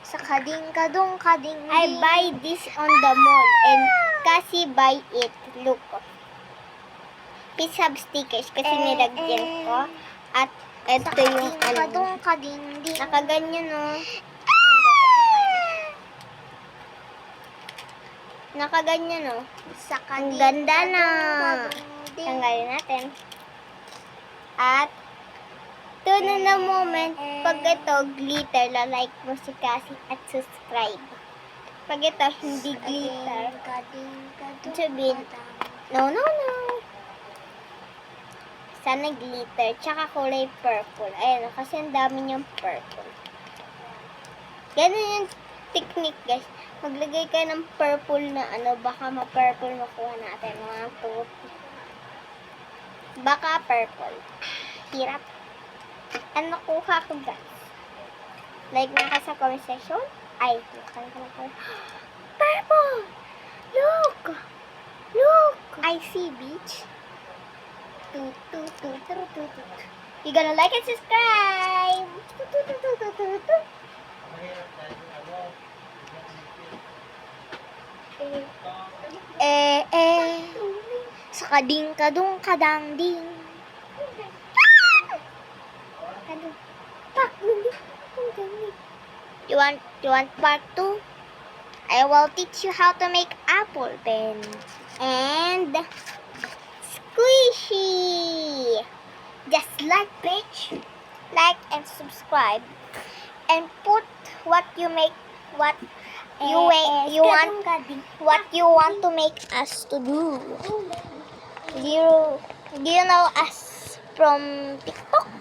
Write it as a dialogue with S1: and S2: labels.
S1: Sa kading-kadong kading.
S2: I buy this on the mall and kasi buy it. Look. Please have stickers kasi nilagyan ko. At ito yung
S1: Kadong kading-ding.
S2: nakaganyan oh. Nakaganyan oh.
S1: Sa
S2: Ang ganda na.
S1: kading-kadong-kading.
S2: Tanggalin natin. At ito na moment. Pag ito, glitter, like mo si Cassie at subscribe. Pag ito, hindi glitter.
S1: Kading-kadong
S2: Sabihin, no. Sana glitter. Tsaka kulay purple. Ayan, kasi ang dami niyang purple. Ganun yung technique, guys. Maglagay ka ng purple na baka ma-purple makuha natin. Mga puti. Baka purple. Hirap. Ano kuha ko, guys? Like naka sa comment section. Ay, purple! Look! I see beach. You gonna like and subscribe.
S1: Sa kading-kadong kadang-ding.
S2: You want part 2? I will teach you how to make apple pen. And squishy. Just like bitch. Like and subscribe. And put what you make, what you want to make us to do. Do you know us from TikTok?